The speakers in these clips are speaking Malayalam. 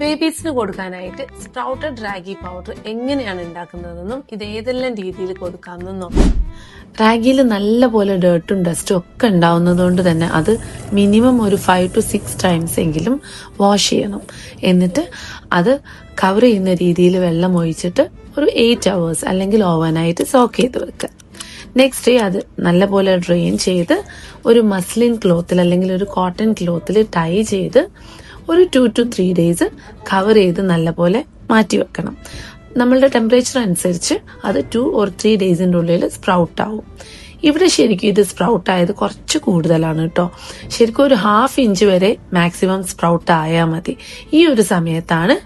ബേബീസിന് കൊടുക്കാനായിട്ട് സ്പ്രൗട്ടഡ് റാഗി പൗഡർ എങ്ങനെയാണ് ഉണ്ടാക്കുന്നതെന്നും ഇത് ഏതെല്ലാം രീതിയിൽ കൊടുക്കാമെന്നും നോക്കാം. റാഗിയിൽ നല്ലപോലെ ഡേർട്ടും ഡസ്റ്റും ഒക്കെ ഉണ്ടാവുന്നതുകൊണ്ട് തന്നെ അത് മിനിമം ഒരു 5 to 6 ടൈംസ് എങ്കിലും വാഷ് ചെയ്യണം. എന്നിട്ട് അത് കവർ ചെയ്യുന്ന രീതിയിൽ വെള്ളം ഒഴിച്ചിട്ട് ഒരു 8 hours അല്ലെങ്കിൽ ഓവനായിട്ട് സോക്ക് ചെയ്ത് വെക്കുക. നെക്സ്റ്റ് ഡേ അത് നല്ലപോലെ ഡ്രെയിൻ ചെയ്ത് ഒരു മസ്ലിൻ ക്ലോത്തിൽ അല്ലെങ്കിൽ ഒരു കോട്ടൺ ക്ലോത്തിൽ ടൈ ചെയ്ത് ഒരു 2 to 3 days കവർ ചെയ്ത് നല്ലപോലെ മാറ്റി വെക്കണം. നമ്മളുടെ ടെമ്പറേച്ചർ അനുസരിച്ച് അത് 2 or 3 daysന്റെ ഉള്ളിൽ സ്പ്രൗട്ട് ആവും. ഇവിടെ ശരിക്കും ഇത് സ്പ്രൗട്ട് ആയത് കുറച്ച് കൂടുതലാണ് കേട്ടോ. ശരിക്കും ഒരു 1/2 inch വരെ മാക്സിമം സ്പ്രൗട്ട് ആയാൽ മതി. ഈ ഒരു സമയത്താണ്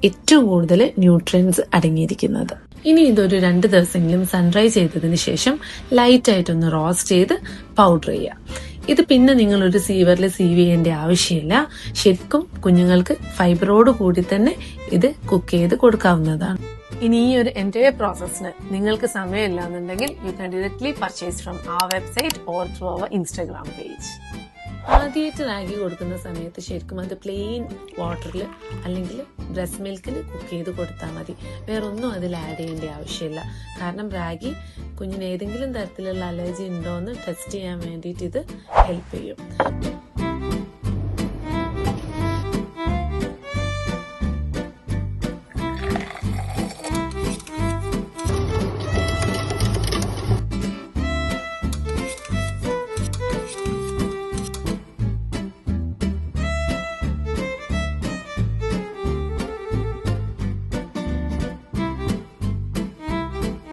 ഏറ്റവും കൂടുതൽ ന്യൂട്രിയൻസ് അടങ്ങിയിരിക്കുന്നത്. ഇനി ഇതൊരു 2 ദിവസമെങ്കിലും സൺഡ്രൈ ചെയ്തതിന് ശേഷം ലൈറ്റ് ആയിട്ടൊന്ന് റോസ്റ്റ് ചെയ്ത് പൗഡർ ചെയ്യുക. ഇത് പിന്നെ നിങ്ങൾ ഒരു സീവറിൽ സീവ് ചെയ്യേണ്ട ആവശ്യമില്ല. ശരിക്കും കുഞ്ഞുങ്ങൾക്ക് ഫൈബറോട് കൂടി തന്നെ ഇത് കുക്ക് ചെയ്ത് കൊടുക്കാവുന്നതാണ്. ഇനി ഈ ഒരു എൻറ്റയർ പ്രോസസ്സിന് നിങ്ങൾക്ക് സമയമില്ല എന്നുണ്ടെങ്കിൽ you can directly purchase from our website or through our Instagram page. ആദ്യമായിട്ട് റാഗി കൊടുക്കുന്ന സമയത്ത് ശരിക്കും അത് പ്ലെയിൻ വാട്ടറിൽ അല്ലെങ്കിൽ ബ്രസ്റ്റ് മിൽക്കിൽ കുക്ക് ചെയ്ത് കൊടുത്താൽ മതി. വേറൊന്നും അതിൽ ആഡ് ചെയ്യേണ്ട ആവശ്യമില്ല. കാരണം റാഗി കുഞ്ഞിന് ഏതെങ്കിലും തരത്തിലുള്ള അലർജി ഉണ്ടോ എന്ന് ടെസ്റ്റ് ചെയ്യാൻ വേണ്ടിയിട്ട് ഇത് ഹെൽപ്പ് ചെയ്യും.